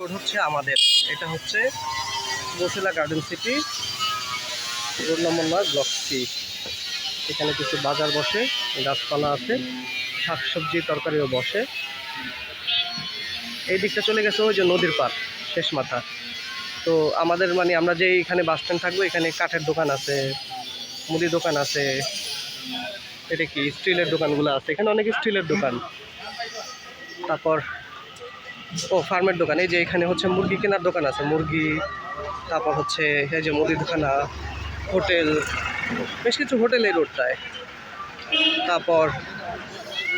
Road হচ্ছে আমাদের, এটা হচ্ছে Basila garden city, road number 9, block C. এখানে কিছু বাজার বসে, গাছপালা আছে, শাকসবজি তরকারিও বসে। এই দিকটা চলে গেছে ওই যে নদীর পার, শেষ মাথা। তো আমাদের মানে আমরা যে এখানে বাস স্ট্যান্ড থাকবো, এখানে কাঠের দোকান আছে, মুদি দোকান আছে, এটা কি স্টিলের দোকানগুলো আছে, এখানে অনেক স্টিলের দোকান। তারপর ফার্মের দোকান, এই যে এখানে হচ্ছে মুরগি কেনার দোকান আছে, মুরগি। তারপর হচ্ছে এই যে মুদিখানা, হোটেল, বেশ কিছু হোটেল এই রোডটায়। তারপর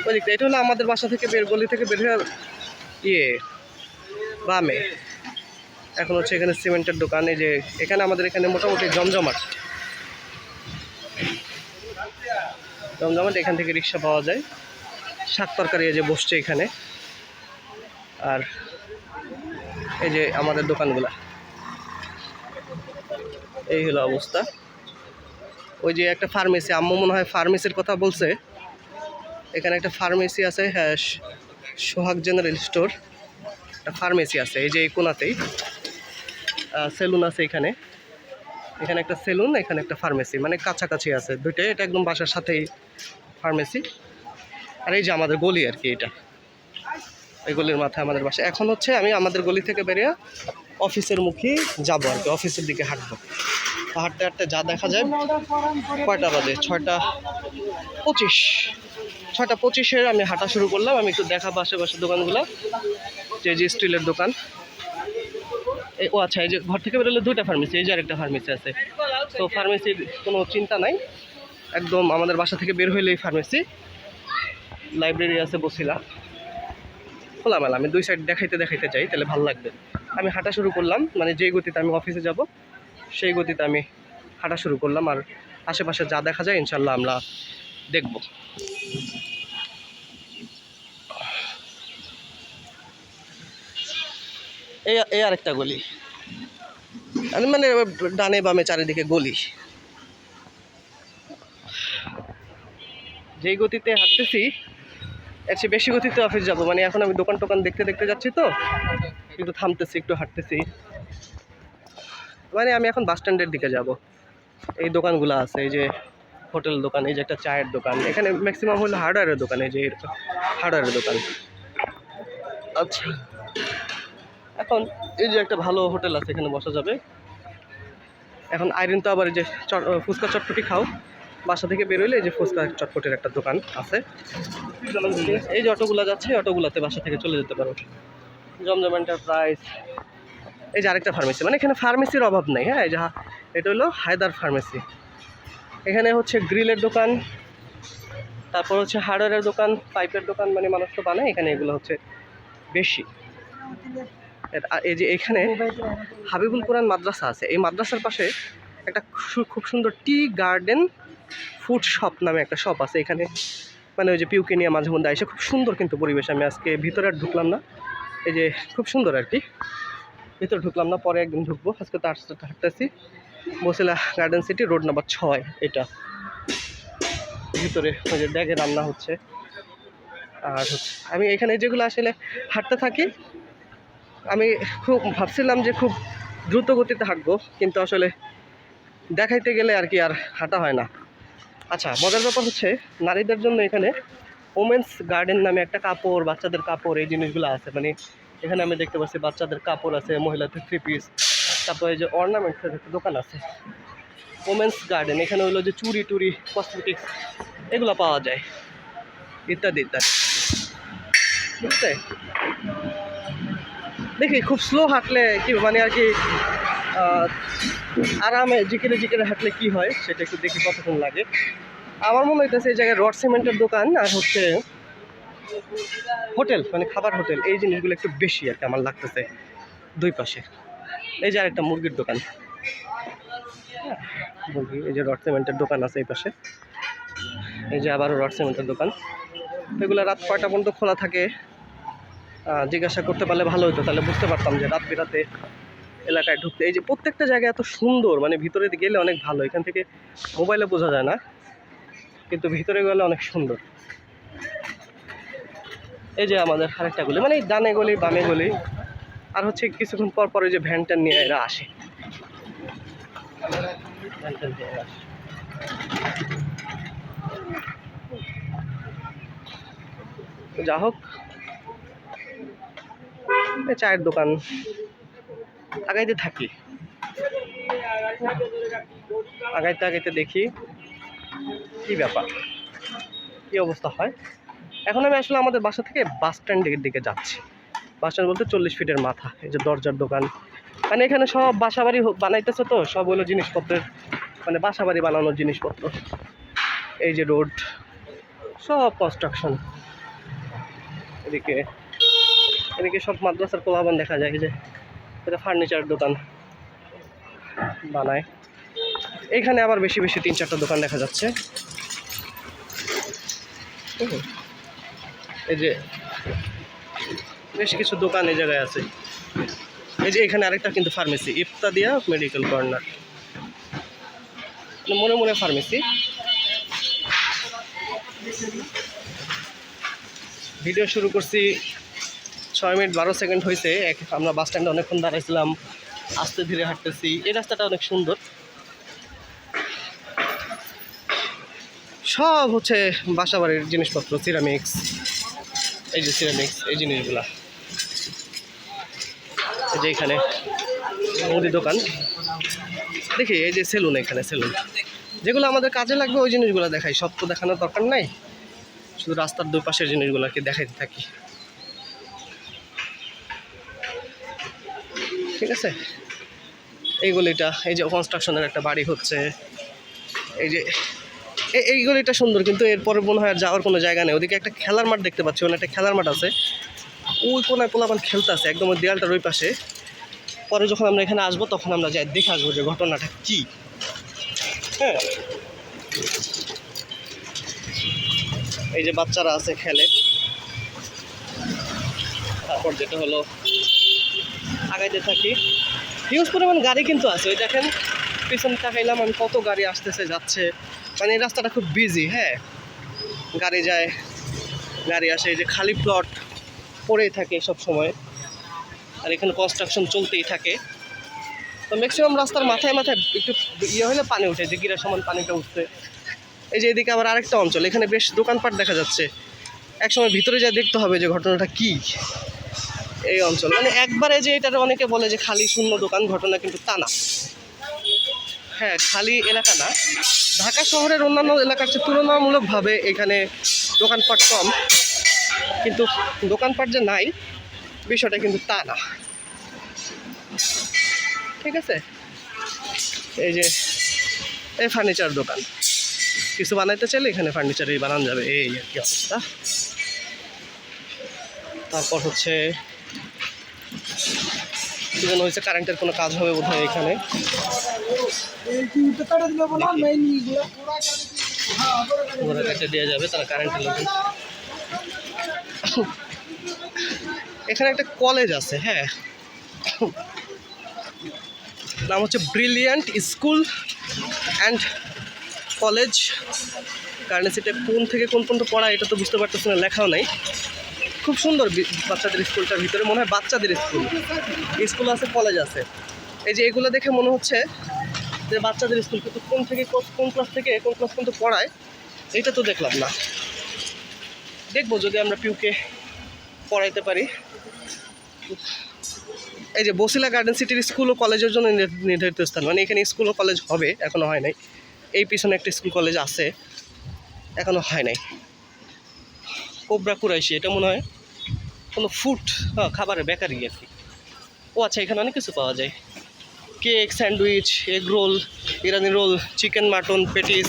ওই দিকটা, এটা হলো আমাদের বাসা থেকে গলি থেকে বের হয়ে বামে। এখন হচ্ছে এখানে সিমেন্টের দোকান। এই যে এখানে আমাদের এখানে মোটামুটি জমজমাট, এখান থেকে রিক্সা পাওয়া যায়। শাক তরকারি এই যে বসছে এখানে। আর এই যে আমাদের দোকানগুলা, এই হলো অবস্থা। ওই যে একটা ফার্মেসি, আম্মু মনে হয় ফার্মেসির কথা বলছে। এখানে একটা ফার্মেসি আছে, হ্যাঁ, সোহাগ জেনারেল স্টোর, একটা ফার্মেসি আছে এই যে এই কোনাতেই। সেলুন আছে এখানে, এখানে একটা সেলুন, এখানে একটা ফার্মেসি, মানে কাছাকাছি আছে দুইটাই। এটা একদম বাসার সাথেই ফার্মেসি। আর এই যে আমাদের গলি আর কি, এটা এই গলির মাথায় আমাদের বাসা। এখন হচ্ছে আমি আমাদের গলি থেকে বেরিয়ে অফিসের মুখে যাবো আর কি, অফিসের দিকে হাঁটবো। হাঁটতে হাঁটতে যা দেখা যায়, কয়টা বাজে, 6:25, 6:25 আমি হাঁটা শুরু করলাম। আমি একটু দেখাবো আশেপাশের দোকানগুলো, যে স্টিলের দোকান। ও আচ্ছা, এই যে ঘর থেকে বেরোলে দুইটা ফার্মেসি, এই যে আরেকটা ফার্মেসি আছে। তো ফার্মেসির কোনো চিন্তা নাই, একদম আমাদের বাসা থেকে বের হইলেই ফার্মেসি। লাইব্রেরি আছে বসিলা, খোলামেলা। আমি দুই সাইড দেখাইতে যাই, তাহলে ভালো লাগবে। আমি হাঁটা শুরু করলাম, মানে যেই গতিতে আমি অফিসে যাব সেই গতিতে আমি হাঁটা শুরু করলাম। আর আশেপাশে যা দেখা যায় ইনশাল্লাহ আমরা দেখব। এই আরেকটা গলি, মানে ডানে বামে চারিদিকে গলি। যেই গতিতে হাঁটতেছি এর চেয়ে বেশি গতিতে অফিস যাব। মানে এখন আমি দোকান টোকান দেখতে যাচ্ছি, তো একটু থামতেছি, একটু হাঁটতেছি। মানে আমি এখন বাস স্ট্যান্ডের দিকে যাব। এই দোকানগুলো আছে, এই যে হোটেল দোকান, এই যে একটা চায়ের দোকান, এখানে ম্যাক্সিমাম হলো হার্ডওয়্যারের দোকান, এই যে হার্ডওয়্যারের দোকান। আচ্ছা, এখন এই যে একটা ভালো হোটেল আছে, এখানে বসা যাবে। এখন আইরিন তো আবার এই যে ফুচকা চটপটি খাও, বাসা থেকে বেরোইলে এই যে ফুচকা চটপটির একটা দোকান আছে। এই যে অটোগুলো যাচ্ছে, অটোগুলোতে বাসা থেকে চলে যেতে পারো। জমজম এন্টারপ্রাইজ, এই যে আরেকটা ফার্মেসি, মানে এখানে ফার্মেসির অভাব নেই। হ্যাঁ, এই যে এটা হলো হায়দার ফার্মেসি। এখানে হচ্ছে গ্রিলের দোকান, তারপর হচ্ছে হার্ডওয়্যারের দোকান, পাইপের দোকান, মানে মানুষ তো বানায়, এখানে এগুলো হচ্ছে বেশি। এই যে এখানে হাবিবুল কোরআন মাদ্রাসা আছে, এই মাদ্রাসার পাশে একটা খুব সুন্দর টি গার্ডেন ফুড শপ নামে একটা শপ আছে এখানে। মানে ওই যে পিউকে নিয়ে মাঝে মধ্যে এসে, খুব সুন্দর কিন্তু পরিবেশ। আমি আজকে ভিতরে আর ঢুকলাম না, এই যে খুব সুন্দর আর কি, ভিতরে ঢুকলাম না, পরে একদিন ঢুকবো। আজকে তো হাঁটতেছি Basila garden city, road number 6। এটা ভিতরে ওই যে ব্যাগে রান্না হচ্ছে। আর হচ্ছে আমি এখানে যেগুলো আসলে হাঁটতে থাকি, আমি খুব ভাবছিলাম যে খুব দ্রুত গতিতে হাঁটবো, কিন্তু আসলে দেখাইতে গেলে আর কি আর হাঁটা হয় না। আচ্ছা, মজার ব্যাপার হচ্ছে নারীদের জন্য এখানে ওমেন্স গার্ডেন নামে একটা কাপড়, বাচ্চাদের কাপড়, এই জিনিসগুলো আছে। মানে এখানে আমি দেখতে পাচ্ছি বাচ্চাদের কাপড় আছে, মহিলাদের 3 পিস, তারপরে এই যে অর্নামেন্টসের একটা দোকান আছে, ওমেন্স গার্ডেন। এখানে হলো যে চুড়ি টুড়ি, কসমেটিক্স, এগুলো পাওয়া যায়, ইত্যাদি ইত্যাদি। বুঝতে দেখি খুব স্লো হাঁটলে কি মানে আর কি, আরামে জিকিরে হাঁটলে কি হয় সেটা একটু দেখি কতক্ষণ লাগে। আমার মনে হইতেছে এই জায়গায় রড সিমেন্টের দোকান আর হচ্ছে হোটেল, মানে খাবার হোটেল, এই জিনিসগুলো একটু বেশি আর কি আমার লাগতেছে দুই পাশে। এই যে আরেকটা মুরগির দোকান, মুরগি, এই যে রড সিমেন্টের দোকান আছে এই পাশে, এই যে আবারও রড সিমেন্টের দোকান। এগুলো রাত কয়টা পর্যন্ত খোলা থাকে জিজ্ঞাসা করতে পারলে ভালো হতো, তাহলে বুঝতে পারতাম যে রাত বিরাতে এলাকায় ঢুকতে। এই যে প্রত্যেকটা জায়গায় এত সুন্দর, মানে ভিতরে গেলে অনেক ভালো। এখান থেকে মোবাইলে বোঝা যায় না, কিন্তু ভিতরে গেলে অনেক সুন্দর। এই যে আমাদের আরেকটা গলি, মানে ডানে গলি বামে গলি, আর হচ্ছে কিছুক্ষণ পর পরে যে ভ্যানটা নিয়ে এরা আসে, ভ্যানটা নিয়ে এরা আসে। যা হোক, চায়ের দোকান আগাইতে থাকি, আগাইতে আগাইতে দেখি কি ব্যাপার, কি অবস্থা হয়। এখন আমি আসলে আমাদের বাসা থেকে বাস স্ট্যান্ডের দিকে যাচ্ছি। বাস স্ট্যান্ড বলতে 40 ফিটের মাথা। এই যে দরজার দোকান, মানে এখানে সব বাসা বাড়ি বানাইতেছে, তো সব হলো জিনিসপত্রের, মানে বাসা বাড়ি বানানোর জিনিসপত্র। এই যে রোড, সব কনস্ট্রাকশন। এদিকে এদিকে সব মাদ্রাসার কোলাবান দেখা যায়। যে এটা ফার্নিচার দোকান বানায়। এইখানে আবার বেশি বেশি 3-4টা দোকান দেখা যাচ্ছে। এই যে বেশ কিছু দোকান এই জায়গায় আছে। এই যে এখানে আরেকটা কিন্তু ফার্মেসি, ইফতাদিয়া মেডিকেল কর্নার, মনে মনে ফার্মেসি। ভিডিও শুরু করছি 6 মিনিট 12 সেকেন্ড হয়েছে। আমরা বাস স্ট্যান্ডে অনেকক্ষণ দাঁড়াইছিলাম, আস্তে ধীরে হাঁটতেছি। এই রাস্তাটা অনেক সুন্দর, সব হচ্ছে বাসা বাড়ির জিনিসপত্র, সিরামিক্স। এই যে সিরামিক্স, এই জিনিসগুলা। এই যে এখানে মুদি দোকান দেখি, এই যে সেলুন, এখানে সেলুন, যেগুলো আমাদের কাজে লাগবে ওই জিনিসগুলো দেখাই। সব তো দেখানোর দরকার নাই, শুধু রাস্তার দুই পাশের জিনিসগুলোকে দেখাইতে থাকি, ঠিক আছে। এই গলিটা, এই যে কনস্ট্রাকশনের একটা বাড়ি হচ্ছে। এই যে এই গলিটা সুন্দর, কিন্তু এরপরে মনে হয় আর যাওয়ার কোনো জায়গা নেই। ওদিকে একটা খেলার মাঠ দেখতে পাচ্ছি, ওখানে একটা খেলার মাঠ আছে, ওই কোনায় পোলাপান খেলতে আছে একদম ওই দেয়ালটার ওই পাশে। পরে যখন আমরা এখানে আসবো তখন আমরা যাই দেখে আসবো যে ঘটনাটা কি। হ্যাঁ, এই যে বাচ্চারা আছে খেলে। তারপর যেটা হলো আগাইতে থাকি, হিউজ পরিমাণ গাড়ি কিন্তু আছে। ওই দেখেন পিছনে তাকাইলাম আমি, কত গাড়ি আসতেছে যাচ্ছে, মানে এই রাস্তাটা খুব বিজি। হ্যাঁ, গাড়ি যায় গাড়ি আসে। এই যে খালি প্লট পড়েই থাকে সব সময়, আর এখানে কনস্ট্রাকশন চলতেই থাকে। তো ম্যাক্সিমাম রাস্তার মাথায় মাথায় একটু ইয়ে হলে পানি উঠে, যে গিরা সমান পানিটা উঠছে। এই যে এদিকে আবার আরেকটা অঞ্চল, এখানে বেশ দোকানপাট দেখা যাচ্ছে। একসময় ভিতরে যা দেখতে হবে যে ঘটনাটা কি। এই অঞ্চল মানে একবারে যে এটা অনেকে বলে যে খালি শূন্য দোকান, ঘটনা কিন্তু তা না। হ্যাঁ, খালি এলাকা না, ঢাকা শহরের অন্যান্য এলাকার চেয়ে তুলনামূলকভাবে এখানে দোকানপাট কম, কিন্তু দোকানপাট যে নাই বিষয়টা কিন্তু তা না, ঠিক আছে। এই যে এই ফার্নিচার দোকান, কিছু বানাইতে চাইলে এখানে ফার্নিচারই বানানো যাবে, এই আর কি অবস্থা। তারপর হচ্ছে কি যেন হয়েছে, কারেন্টের কোনো কাজ হবে বোধ হয় এখানে। কাছে দেওয়া যাবে, তারা কারেন্টের লোক। এখানে একটা কলেজ আছে, হ্যাঁ, নাম হচ্ছে ব্রিলিয়ান্ট স্কুল অ্যান্ড কলেজ। কারণ সেটা কোন থেকে কোন পর্যন্ত পড়া এটা তো বুঝতে পারতেছি না, লেখাও নাই। খুব সুন্দর বাচ্চাদের স্কুলটার ভিতরে, মনে হয় বাচ্চাদের স্কুল আছে, কলেজ আছে। এই যে এগুলো দেখে মনে হচ্ছে যে বাচ্চাদের স্কুল, কিন্তু কোন থেকে কোন ক্লাস থেকে কোন ক্লাস পর্যন্ত পড়ায় এটা তো দেখলাম না। দেখবো যদি আমরা পিউকে পড়াইতে পারি। এই যে বসিলা গার্ডেন সিটির স্কুল ও কলেজের জন্য নির্ধারিত স্থান, মানে এখানে স্কুল ও কলেজ হবে, এখনো হয় নাই। এই পিছনে একটা স্কুল কলেজ আছে, এখনো হয় নাই। কোবরা কুরাইশি, এটা মনে হয় কোনো ফুড, খাবারের বেকারি আর কি। ও আচ্ছা, এখানে অনেক কিছু পাওয়া যায়, কেক, স্যান্ডউইচ, এগ রোল, ইরানি রোল, চিকেন, মাটন, পেটিস,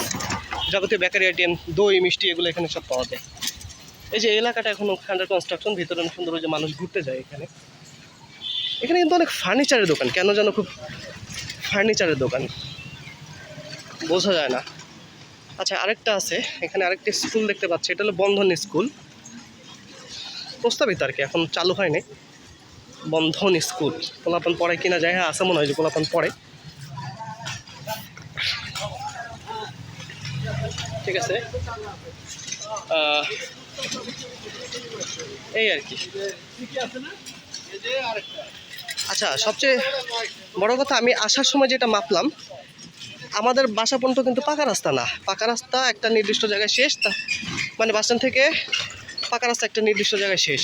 যাবতীয় বেকারি আইটেম, দই, মিষ্টি, এগুলো এখানে সব পাওয়া যায়। এই যে এলাকাটা এখনো আন্ডার কনস্ট্রাকশন, ভিতরে অনেক সুন্দর, যে মানুষ ঘুরতে যায় এখানে। এখানে কিন্তু অনেক ফার্নিচারের দোকান, কেন যেন খুব ফার্নিচারের দোকান, বোঝা যায় না। আচ্ছা, আরেকটা আছে এখানে, আরেকটা স্কুল দেখতে পাচ্ছি, এটা হলো বন্ধন স্কুল, প্রস্তাবিত আর কি, এখন চালু হয়নি। বন্ধন স্কুল, পোলাপান পড়ে কিনা যায়, হ্যাঁ আছে মনে হয় যে পোলাপান পড়ে, ঠিক আছে। এই আর কি। আচ্ছা, সবচেয়ে বড় কথা, আমি আসার সময় যেটা মাপলাম, আমাদের বাসা পর্যন্ত কিন্তু পাকা রাস্তা না। পাকা রাস্তা একটা নির্দিষ্ট জায়গায় শেষ, তা মানে বাসস্ট্যান্ড থেকে পাকা রাস্তা একটা নির্দিষ্ট জায়গায় শেষ।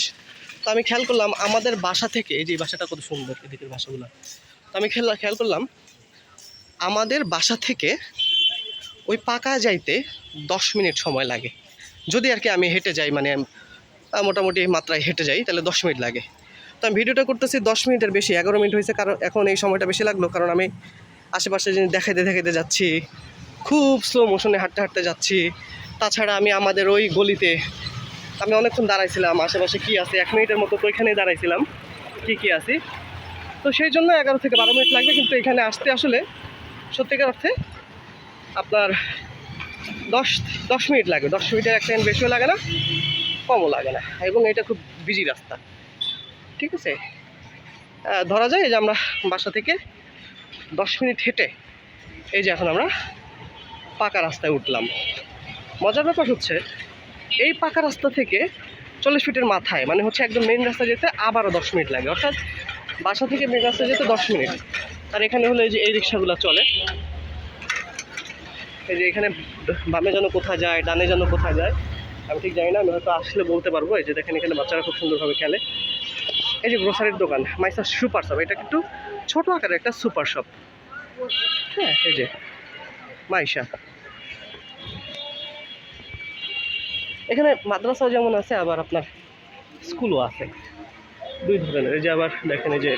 তো আমি খেয়াল করলাম আমাদের বাসা থেকে, এই যে বাসাটা কত সুন্দর, এদিকের বাসাগুলো, তো আমি খেয়াল করলাম আমাদের বাসা থেকে ওই পাকা যাইতে 10 মিনিট সময় লাগে। যদি আর কি আমি হেঁটে যাই, মানে মোটামুটি মাত্রায় হেঁটে যাই, তাহলে 10 মিনিট লাগে। তো আমি ভিডিওটা করতেছি 10 মিনিটের বেশি, 11 মিনিট হয়েছে, কারণ এখন এই সময়টা বেশি লাগলো কারণ আমি আশেপাশে জিনিস দেখাইতে যাচ্ছি, খুব স্লো মোশনে হাঁটতে হাঁটতে যাচ্ছি। তাছাড়া আমি আমাদের ওই গলিতে আমি অনেকক্ষণ দাঁড়াইছিলাম, আশেপাশে কী আছে 1 মিনিটের মতো তো ওইখানেই দাঁড়াইছিলাম কী আছে। তো সেই জন্য 11 থেকে 12 মিনিট লাগবে, কিন্তু এখানে আসতে আসলে সত্যিকার অর্থে আপনার 10 মিনিট লাগে। 10 মিনিটের 1 সেকেন্ড বেশিও লাগে না, কমও লাগে না, এবং এটা খুব বিজি রাস্তা। ঠিক আছে, ধরা যায় যে আমরা বাসা থেকে 10 মিনিট হেঁটে এই যে এখন আমরা পাকা রাস্তায় উঠলাম। মজার ব্যাপার হচ্ছে এই পাকা রাস্তা থেকে 40 ফিটের মাথায়, মানে হচ্ছে একদম মেইন রাস্তা যেতে আবারও 10 মিনিট লাগে, অর্থাৎ বাসা থেকে মেইন রাস্তা যেতে 10 মিনিট। আর এখানে হলো এই যে এই রিক্সাগুলো চলে, এই যে এখানে বামে যেন কোথায় যায়, ডানে যেন কোথায় যায়, আমি ঠিক জানি না, আমি হয়তো আসলে বলতে পারবো। এই যে দেখেন এখানে বাচ্চারা খুব সুন্দরভাবে খেলে। এই যে গ্রোসারির দোকান, মাইসার সুপার শপ, এটা কিন্তু ছোটো আকারের একটা সুপার শপ। হ্যাঁ, এই যে মাইশা, এখানে মাদ্রাসাও যেমন আছে, আবার আপনার স্কুলও আছে, দুই ধরনের। এই যে আবার দেখেন এই যে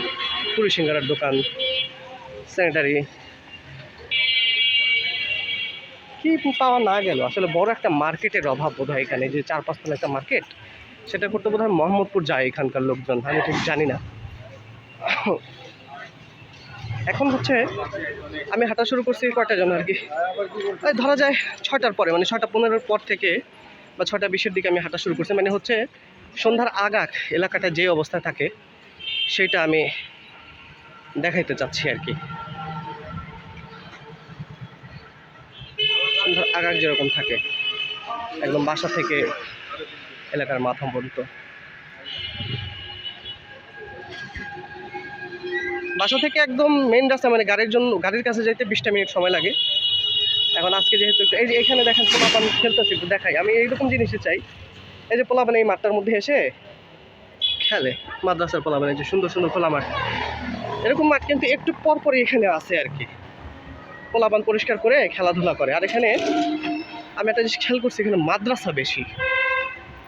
পুরি সিঙ্গারার দোকান, স্যানিটারি, কি পাওয়া না গেল আসলে। বড় একটা মার্কেটের অভাব বোধ হয় এখানে, যে 4-5 তলা একটা মার্কেট, সেটা করতে বোধ হয় মোহাম্মদপুর যায় এখানকার লোকজন, আমি ঠিক জানি না। এখন হচ্ছে আমি হাঁটা শুরু করছি কয়টার জন্য আর কি, ধরা যায় 6টার পরে, মানে 6:15 পর থেকে বা 6:20-এর দিকে আমি হাঁটা শুরু করছি। মানে হচ্ছে সন্ধ্যার আগাক এলাকাটা যে অবস্থায় থাকে সেটা আমি দেখাইতে চাচ্ছি আর কি। সন্ধ্যার আগাক যেরকম থাকে একদম বাসা থেকে এলাকার মাথা পর্যন্ত। বাসা থেকে একদম মেইন রাস্তা, মানে গাড়ির কাছে যাইতে 20টা মিনিট সময় লাগে। এখন আজকে যেহেতু এই যে এখানে দেখেন পোলাপান খেলতেছে, একটু দেখাই, আমি এইরকম জিনিসই চাই। এই যে পোলাপান এই মাঠটার মধ্যে এসে খেলে, মাদ্রাসার পোলাপান, এই যে সুন্দর সুন্দর খোলা মাঠ, এরকম মাঠ কিন্তু একটু পরপরই এখানে আছে আর কি। পোলাপান পরিষ্কার করে খেলাধুলা করে। আর এখানে আমি একটা জিনিস খেয়াল করছি, এখানে মাদ্রাসা বেশি।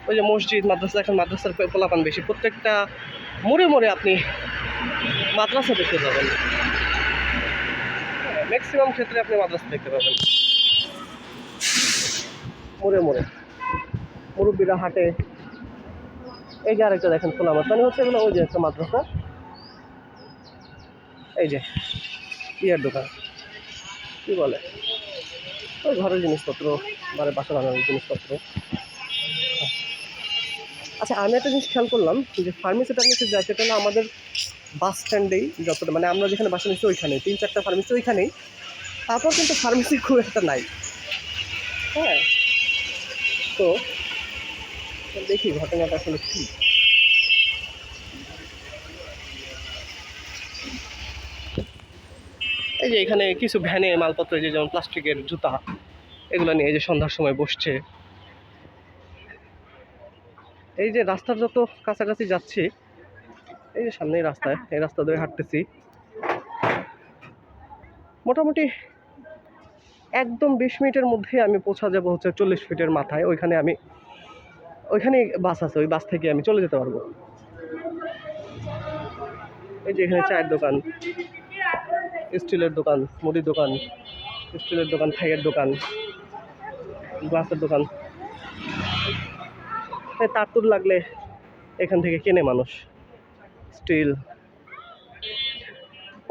ওই যে মসজিদ, মাদ্রাসা, এখন মাদ্রাসার পোলাপান বেশি। প্রত্যেকটা মোড়ে মোড়ে আপনি মাদ্রাসা দেখতে পাবেন, ম্যাক্সিমাম ক্ষেত্রে আপনি মাদ্রাসা দেখতে পাবেন মোড়ে মোড়ে। মুরব্বীরা হাঁটে। এই যে আরেকটা দেখেন খোলা মাঠ, মানে হচ্ছে এগুলো ওই যে একটা মাদ্রাসা। এই যে ইয়ার দোকান, কি বলে, ওই ঘরের জিনিসপত্র, মানে বাসা বানানোর জিনিসপত্র। আচ্ছা, আমি একটা জিনিস খেয়াল করলাম যে ফার্মেসিটা যায়, সেটা হলো আমাদের বাস স্ট্যান্ডেই, যতটা মানে আমরা যেখানে বাসা নিচ্ছি ওইখানেই 3-4টা ফার্মেসি ওইখানেই। তারপর কিন্তু ফার্মেসি খুব একটা নাই। হ্যাঁ, তো দেখি ঘটনাটা আসলে কী। এই যে এখানে কিছু ভ্যানে মালপত্র, যে যেমন প্লাস্টিকের জুতা, এগুলো নিয়ে এই যে সন্ধ্যার সময় বসছে। এই যে রাস্তার যত কাছাকাছি যাচ্ছি, এই যে সামনেই রাস্তায়, এই রাস্তা ধরে হাঁটতেছি, মোটামুটি একদম 20 মিনিটের মধ্যে আমি পৌঁছা যাবো হচ্ছে 40 ফিটের মাথায়। ওইখানেই বাস আছে, ওই বাস থেকে আমি চলে যেতে পারবো। এই যে এখানে চায়ের দোকান, স্টিলের দোকান, মুদির দোকান, স্টিলের দোকান, থাইয়ের দোকান, গ্লাসের দোকান, তার তুর লাগলে এখান থেকে কেনে মানুষ স্টিল।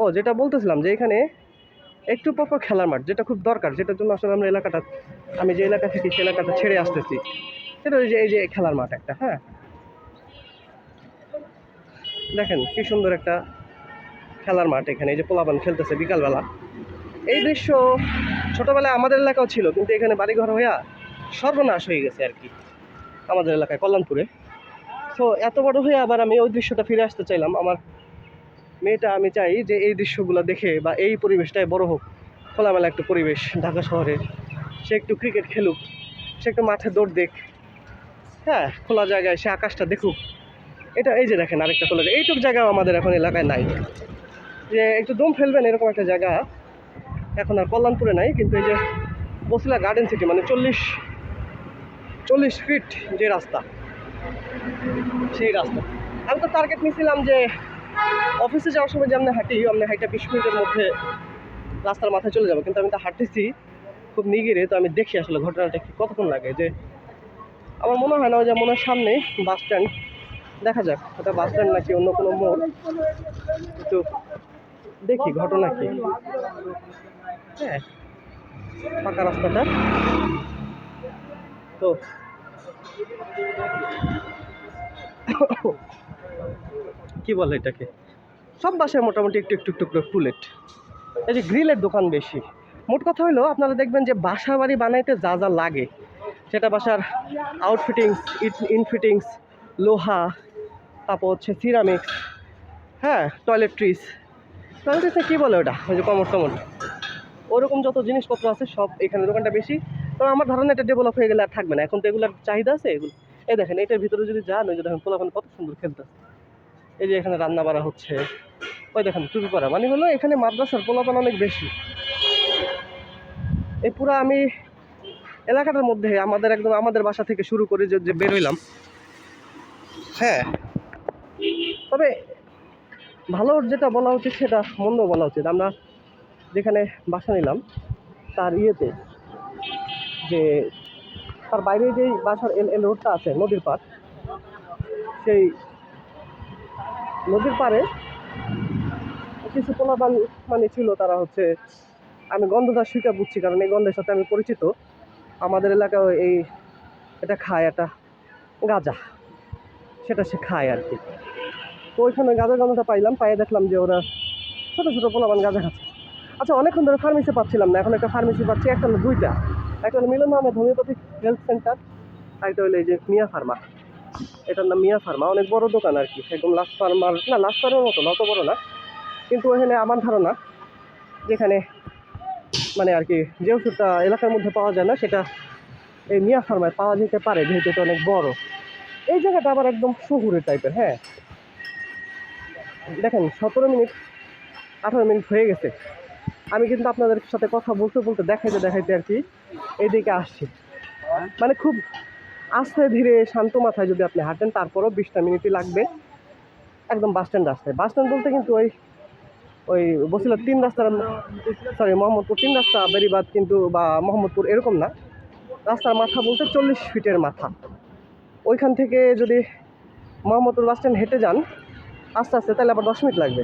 ও, যেটা বলতেছিলাম যে এখানে একটু পর খেলার মাঠ, যেটা খুব দরকার, যেটার জন্য আসলে আমরা আমি যে এলাকা থেকে সে এলাকাটা ছেড়ে আসতেছি, সেটা এই যে খেলার মাঠ একটা। হ্যাঁ, দেখেন কি সুন্দর একটা খেলার মাঠ এখানে, এই যে পোলাপান খেলতেছে বিকালবেলা। এই দৃশ্য ছোটোবেলায় আমাদের এলাকাও ছিল, কিন্তু এখানে বাড়িঘর হইয়া সর্বনাশ হয়ে গেছে আর কি আমাদের এলাকায়, কল্যাণপুরে। তো এত বড় হয়ে আবার আমি ওই দৃশ্যটা ফিরে আসতে চাইলাম। আমার মেয়েটা আমি চাই যে এই দৃশ্যগুলো দেখে বা এই পরিবেশটাই বড় হোক, খোলামেলা একটা পরিবেশ ঢাকা শহরের। সে একটু ক্রিকেট খেলুক, সে একটু মাঠে দৌড় দেখ, হ্যাঁ, খোলা জায়গায় সে আকাশটা দেখুক। এটা এই যে দেখেন আরেকটা খোলা জায়গা, এইটুক জায়গাও আমাদের এখন এলাকায় নাই। যে একটু দম ফেলবেন এরকম একটা জায়গা এখন আর কল্যাণপুরে নাই। কিন্তু এই যে বসিলা গার্ডেন সিটি মানে 40 ফিট যে রাস্তা, সেই রাস্তা আমি তো টার্গেট নিয়েছিলাম যে অফিসে যাওয়ার সময় যে হাঁটি হাইটা 20 মিনিটের মধ্যে রাস্তার মাথায় চলে যাবো। কিন্তু আমি তো হাঁটতেছি খুব নিগিরে, তো আমি দেখি আসলে ঘটনাটা কি কতক্ষণ লাগে। যে আমার মনে হয় না যে মনে হয় সামনে বাস স্ট্যান্ড, দেখা যাক ওটা বাস স্ট্যান্ড নাকি অন্য কোনো মোড়, একটু দেখি ঘটনা কি। হ্যাঁ, ফাঁকা রাস্তাটা তো কি বলে এটাকে, সব বাসায় মোটামুটি একটু একটু একটু একটু টুলেট। এই যে গ্রিলের দোকান বেশি। মোট কথা হলো আপনারা দেখবেন যে বাসা বাড়ি বানাইতে যা যা লাগে, সেটা বাসার আউটফিটিংস, ইনফিটিংস, লোহা, তারপর হচ্ছে সিরামিক্স, হ্যাঁ, টয়লেট্রিসে কী বলে ওটা, ওই যে কমর টমর, ওরকম যত জিনিসপত্র আছে সব এখানে দোকানটা বেশি। তো আমার ধারণা এটা ডেভেলপ হয়ে গেলে আর থাকবে না। এখন তো এগুলোর চাহিদা আছে এগুলো। এই দেখেন এটার ভিতরে যদি যান, ওই যে দেখেন পোলাপান কত সুন্দর খেলতেছে। এই যে এখানে রান্না বাড়া হচ্ছে, ওই দেখেন টুপি পরা, মানে হলো এখানে মাদ্রাসার পোলাপান অনেক বেশি। এই পুরো আমি এলাকাটার মধ্যে আমাদের একদম আমাদের বাসা থেকে শুরু করে যে বেরোইলাম, হ্যাঁ, তবে ভালো যেটা বলা উচিত সেটা মন্দ বলা উচিত। আমরা যেখানে বাসা নিলাম তার ইয়েতে, যে তার বাইরে যেই বাসার এল রোডটা আছে নদীর পাড়, সেই নদীর পাড়ে কিছু পোলাপান মানে ছিল, তারা হচ্ছে, আমি গন্ধটা শুকে বুঝছি কারণ এই গন্ধের সাথে আমি পরিচিত। আমাদের এলাকায় এটা খায়, একটা গাঁজা, সেটা সে খায় আর কি। তো ওইখানে গাঁজার গন্ধটা পাইলাম, পাইয়ে দেখলাম যে ওরা ছোটো ছোটো পোলাপান গাঁজা খাচ্ছে। আচ্ছা, অনেকক্ষণ ধরে ফার্মেসি পাচ্ছিলাম না, এখন একটা ফার্মেসি পাচ্ছি, একটা হলো দুইটা। একটা হলো মিলন আহমেদ হোমিওপ্যাথিক হেলথ সেন্টার, আর একটা হলো এই যে মিয়া ফার্মা। এটার নাম মিয়া ফার্মা, অনেক বড় দোকান আর কি, একদম লাস্ট ফার্মার না, লাস্ট ফার্মের মতো না, অত বড় না। কিন্তু ওখানে আমার ধারণা যেখানে মানে আর কি যে ওষুধটা এলাকার মধ্যে পাওয়া যায় না, সেটা এই মিয়া ফার্মায় পাওয়া যেতে পারে, যেহেতু এটা অনেক বড়। এই জায়গাটা আবার একদম শহুরে টাইপের। হ্যাঁ, দেখেন 17 মিনিট 18 মিনিট হয়ে গেছে, আমি কিন্তু আপনাদের সাথে কথা বলতে বলতে দেখাইতে আর কি এইদিকে আসছি। মানে খুব আস্তে ধীরে শান্ত মাথায় যদি আপনি হাঁটেন, তারপরও 20টা মিনিটই লাগবে একদম বাস স্ট্যান্ড রাস্তায়। বাস স্ট্যান্ড বলতে কিন্তু ওই বসিলার 3 রাস্তার, সরি মোহাম্মদপুর 3 রাস্তা বেরিবাদ কিন্তু, বা মোহাম্মদপুর এরকম না, রাস্তার মাথা বলতে 40 ফিটের মাথা। ওইখান থেকে যদি মোহাম্মদপুর বাস স্ট্যান্ড হেঁটে যান আস্তে আস্তে, তাহলে আবার 10 মিনিট লাগবে।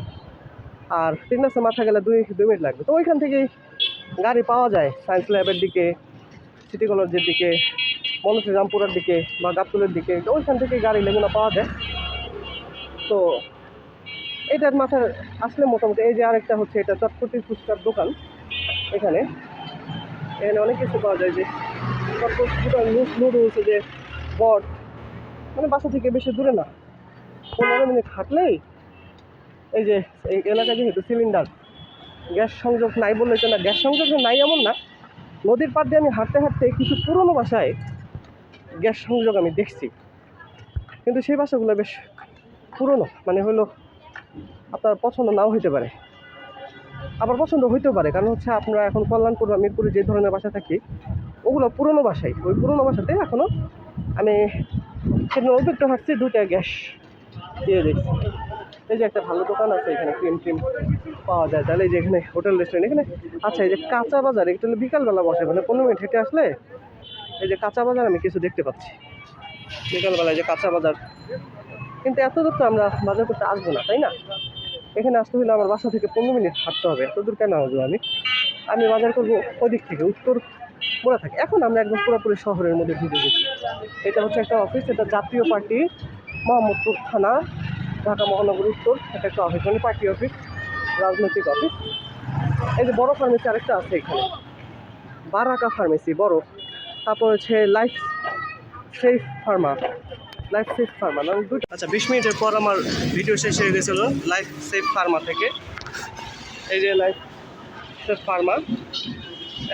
আর 3 রাস্তার মাথা গেলে 2 মিনিট লাগবে। তো ওইখান থেকেই গাড়ি পাওয়া যায় সায়েন্স ল্যাবের দিকে, সিটি কলেজের দিকে, মনোশ্রী রামপুরার দিকে বা গাবতুলের দিকে, ওইখান থেকে গাড়ি লেগুনা পাওয়া যায়। তো এটার মাথায় আসলে মোটামুটি, এই যে আরেকটা হচ্ছে এটা চটপটি ফুচকার দোকান। এখানে অনেক কিছু পাওয়া যায়, যে চটপটি নুডলস, যে বট, মানে বাসা থেকে বেশি দূরে না, 15 মিনিট হাঁটলেই এই যে এই এলাকায় যেহেতু সিলিন্ডার, গ্যাস সংযোগ নাই বললে তো না, গ্যাস সংযোগ নাই এমন না, নদীর পাড় দিয়ে আমি হাঁটতে হাঁটতে কিছু পুরনো বাসায় গ্যাস সংযোগ আমি দেখছি। কিন্তু সেই বাসাগুলো বেশ পুরনো, মানে হলো আপনার পছন্দ নাও হইতে পারে, আবার পছন্দ হইতেও পারে, কারণ হচ্ছে আপনারা এখন কল্যাণপুর বা মিরপুরে যে ধরনের বাসা থাকি, ওগুলো পুরনো বাসায়, ওই পুরনো বাসাতে এখনও আমি সেদিন একটু হাঁটছি, 2টা গ্যাস দিয়ে দেখছি। এই যে একটা ভালো দোকান আছে এখানে, ক্রিম পাওয়া যায়, তাহলে এই যে এখানে হোটেল রেস্টুরেন্ট এখানে। আচ্ছা, এই যে কাঁচা বাজার, একটু বিকালবেলা বসে, মানে 15 মিনিট হেঁটে আসলে এই যে কাঁচা বাজার আমি কিছু দেখতে পাচ্ছি বিকালবেলায়, যে কাঁচা বাজার। কিন্তু এত দূর তো আমরা বাজার করতে আসবো না, তাই না? এখানে আসতে হলে আমার বাসা থেকে 15 মিনিট হাঁটতে হবে, এত দূর কেন আসবো আমি বাজার করবো ওই দিক থেকে, উত্তর মোড়া থাকে। এখন আমরা একদম পুরোপুরি শহরের মধ্যে ঢুকে গেছি। এটা হচ্ছে একটা অফিস, এটা জাতীয় পার্টি মোহাম্মদপুর থানা, ঢাকা মহানগর উত্তর, এটা একটা অফিস, মানে পার্টি অফিস, রাজনৈতিক অফিস। এই যে বড় ফার্মেসি আরেকটা আছে এখানে, বারাকা ফার্মেসি বড়। তারপর হচ্ছে life safe Pharma, life safe Pharma না? আচ্ছা, 20 মিনিটের পর আমার ভিডিও শেষ হয়ে গেছিল লাইফ সেফ ফার্মা থেকে। এই যে লাইফ সেফ ফার্মা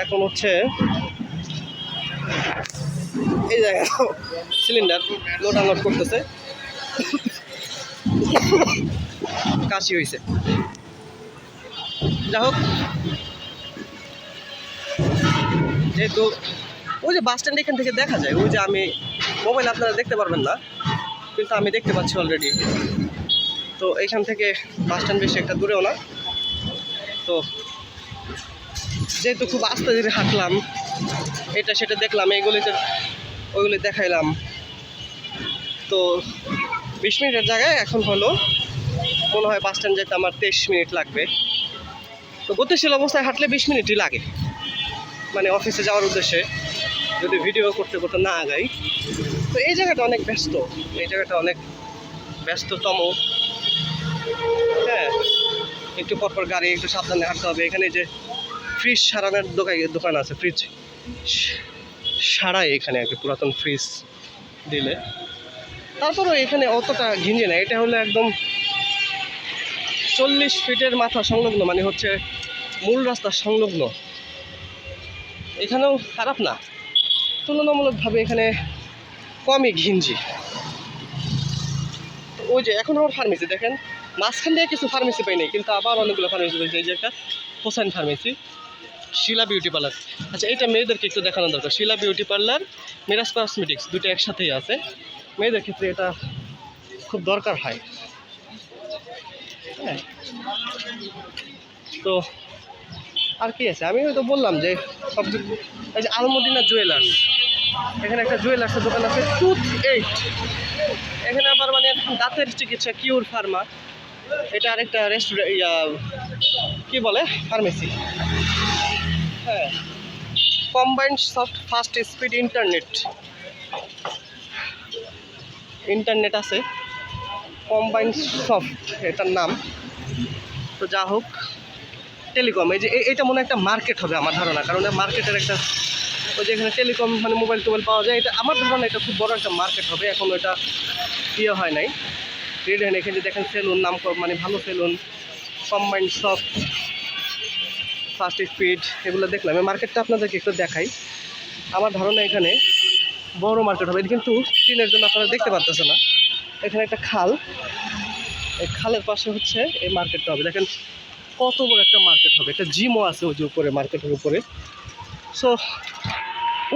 এখন হচ্ছে এই জায়গায় সিলিন্ডার লোড আনলোড করতেছে। কাশি হয়েছে। যাই হোক, যেহেতু ওই যে বাস স্ট্যান্ড এখান থেকে দেখা যায়, ওই যে আমি মোবাইল আপনারা দেখতে পারবেন না, কিন্তু আমি দেখতে পাচ্ছি অলরেডি। তো এইখান থেকে বাস স্ট্যান্ড বেশি একটা দূরেও না। তো যেহেতু খুব আস্তে ধীরে হাঁটলাম, এটা সেটা দেখলাম, এইগুলিতে ওইগুলি দেখাইলাম। তো 20 মিনিটের জায়গায় এখন হলো মনে হয় বাস স্ট্যান্ড যেতে আমার 23 মিনিট লাগবে। তো গতিশীল অবস্থায় হাঁটলে 20 মিনিটই লাগে, মানে অফিসে যাওয়ার উদ্দেশ্যে যদি ভিডিও করতে করতে না আগাই। তো এই জায়গাটা অনেক ব্যস্ত, এই জায়গাটা অনেক ব্যস্ততম। হ্যাঁ, একটু পরপর গাড়ি, একটু সাবধানে হাঁটতে হবে। এখানে যে ফ্রিজ সারানোর দোকান আছে, ফ্রিজ সারাই এখানে আর কি, পুরাতন ফ্রিজ দিলে। তারপরেও এখানে অতটা ঘিঞ্জে না, এটা হলো একদম 40 ফিটের মাথা সংলগ্ন, মানে হচ্ছে মূল রাস্তার সংলগ্ন। এখানেও খারাপ না, তুলনামূলকভাবে এখানে কমই ঘিঞ্জি। ওই যে এখন আমার ফার্মেসি দেখেন, মাঝখান দিয়ে কিছু ফার্মেসি পাই নাই, কিন্তু আবার অনেকগুলো ফার্মেসি পেয়েছি। এই যে একটা হোসেন ফার্মেসি, শিলা বিউটি পার্লার। আচ্ছা, এটা মেয়েদেরকে একটু দেখানো দরকার। শিলা বিউটি পার্লার, মিরাজ কসমেটিক্স, দুটো একসাথেই আছে। মেয়েদের ক্ষেত্রে এটা খুব দরকার হয়। হ্যাঁ, তো আর কি আছে, আমি তো বললাম যে সব। এই যে আলমদিনা জুয়েলার্স, এখানে একটা জুয়েলার্সের দোকান আছে, টুথ 8। এখানে আবার মানে দাঁতের চিকিৎসা, কিউর ফার্মা। এটা আরেকটা রেস্টুরেন্ট, কি বলে, ফার্মেসি। হ্যাঁ, combined soft fast speed internet আছে, কম্বাইন্ড সফট এটার নাম। তো যা হোক, টেলিকম, এই যে এটা মনে একটা মার্কেট হবে আমার ধারণা, কারণ মার্কেটের একটা ওই যে এখানে টেলিকম মানে মোবাইল টোবাইল পাওয়া যায়, এটা আমার ধারণা এটা খুব বড় একটা মার্কেট হবে। এখন ওটা ইয়ে হয় নাই, রেড হ্যান্ড। এখানে দেখেন সেলুন, নাম মানে ভালো salon, combined soft fast speed, এগুলো দেখলাম। এই মার্কেটটা আপনাদেরকে একটু দেখাই। আমার ধারণা এখানে বড় মার্কেট হবে, কিন্তু টিনের জন্য আপনারা দেখতে পারতেছে না। এখানে একটা খাল, এই খালের পাশে হচ্ছে এই মার্কেটটা হবে। দেখেন কত বড় একটা মার্কেট হবে, একটা জিমও আছে ওই যে উপরে, মার্কেটের উপরে। সো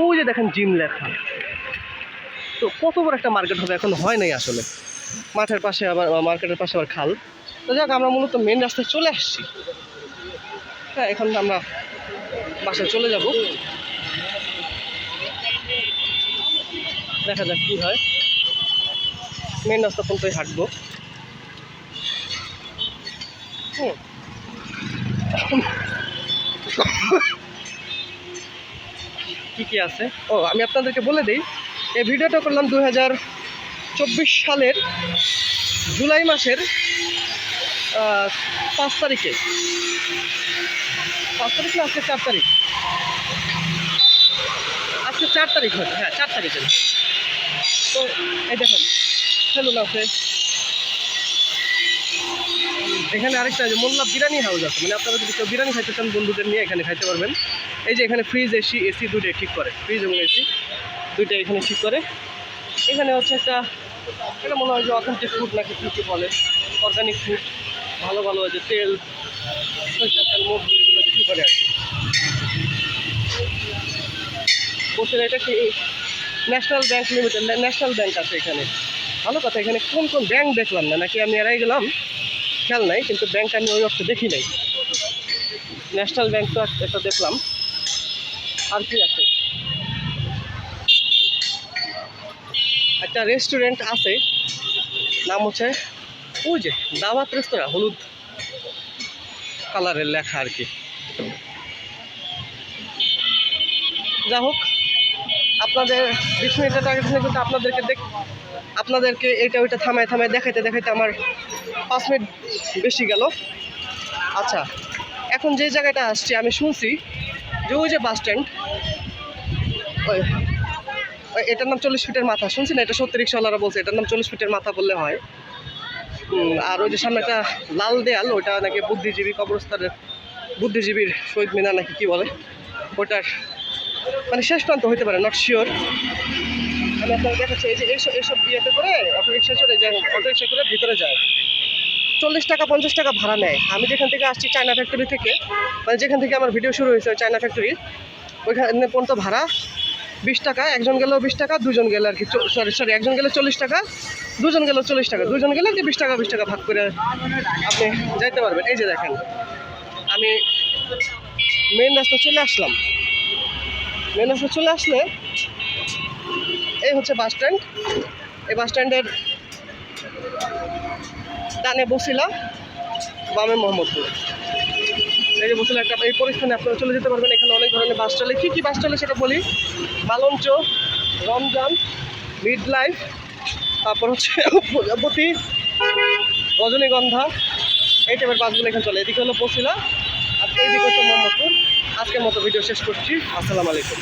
ওই যে দেখেন জিম লেখা, তো কত বড় একটা মার্কেট হবে, এখন হয় নাই আসলে। মাঠের পাশে আবার, মার্কেটের পাশে আবার খাল। তো যাক, আমরা মূলত মেন রাস্তায় চলে আসছি। হ্যাঁ, এখন আমরা বাসায় চলে যাব, দেখা যাক কি হয়। মেন রাস্তা পর্যন্তই হাঁটবো। কি আছে, ও আমি আপনাদেরকে বলে দিই। এই ভিডিওটা করলাম 2024 সালের জুলাই মাসের 5 তারিখে। 5 তারিখ না, আজকে 4 তারিখ। আজকে 4 তারিখ হয়তো, হ্যাঁ 4 তারিখে। তো এই দেখেন সেলুন আছে এখানে, আরেকটা যে মোল্লা বিরিয়ানি হাউস আছে, মানে আপনারা যদি কেউ বিরিয়ানি খাইতে চান বন্ধুদের নিয়ে এখানে খাইতে পারবেন। এই যে এখানে ফ্রিজ, এসি দুটোই ঠিক করে, ফ্রিজ এবং এসি দুইটাই এখানে ঠিক করে। এখানে হচ্ছে একটা, এটা মনে হয় যে অথেন্টিক ফুড নাকি কী বলে, অর্গানিক ফুড, ভালো ভালো যে তেল, সরিষার তেল, মধু, এগুলো বিক্রি করে আর কি। বসে এটা কি national bank limited, national bank আছে এখানে। ভালো কথা, এখানে কোন কোন ব্যাংক দেখলাম না, নাকি আমি এড়াই গেলাম খেয়াল নাই, কিন্তু ব্যাংক আমি ওই অর্থে দেখি নাই। ন্যাশনাল ব্যাংক তো একটা দেখলাম। আর কি আছে, একটা রেস্টুরেন্ট আছে, নাম হচ্ছে ওই যে দাওয়াত রেস্তোরাঁ, হলুদ কালারের লেখা আর কি। যা হোক, আপনাদের 20 মিনিটের টার্গেট নিয়ে কিন্তু আপনাদেরকে এটা ওইটা থামায় দেখাইতে আমার 5 মিনিট বেশি গেল। আচ্ছা, এখন যে জায়গাটা আসছি, আমি শুনছি যে ওই যে বাস স্ট্যান্ড, এটার নাম 40 ফিটের মাথা, শুনছি না, এটা সত্যি রিক্সাওয়ালারা বলছে এটার নাম 40 ফিটের মাথা বললে হয়। আর ওই যে সামনে একটা লাল দেয়াল, ওটা নাকি বুদ্ধিজীবী কবরস্থানের বুদ্ধিজীবীর শহীদ মিনার নাকি কি বলে, ওটার মানে শেষ প্রান্ত হইতে পারে, নট শিওর। আমি আপনাকে দেখাচ্ছি, এই যে এইসব বিয়েতে করে অটোরিক্সা চলে যায়, অটোরিক্সা করে ভিতরে যায়, 40 টাকা 50 টাকা ভাড়া নেয়। আমি যেখান থেকে আসছি চায়না ফ্যাক্টরি থেকে, মানে যেখান থেকে আমার ভিডিও শুরু হয়েছে চায়না ফ্যাক্টরি, ওইখানে পর্যন্ত ভাড়া 20 টাকা, একজন গেলেও 20 টাকা, দুজন গেলে আর কি সরি একজন গেলে 40 টাকা, দুজন গেলেও 40 টাকা, দুজন গেলে যে 20 টাকা ভাগ করে আপনি যাইতে পারবেন। এই যে দেখেন আমি মেন রাস্তা চলে আসলাম, মেন রাস্তা চলে আসলে এই হচ্ছে বাস স্ট্যান্ড। এই বাস স্ট্যান্ডের ডানে বসিলা, বামে মোহাম্মদপুর। এই যে বসিলা একটা, এই পরিস্থানে আপনারা চলে যেতে পারবেন। এখানে অনেক ধরনের বাস চলে, কী কী বাস চলে সেটা বলি। মালঞ্চ, রমজান, মিড লাইফ, তারপর হচ্ছে প্রজাপতি, রজনীগন্ধা, এই টাইপের বাসগুলো এখানে চলে। এদিকে হলো বসিলা আর এইদিকে হচ্ছে মোহাম্মদপুর। আজকের মতো ভিডিও শেষ করছি, আসসালামু আলাইকুম।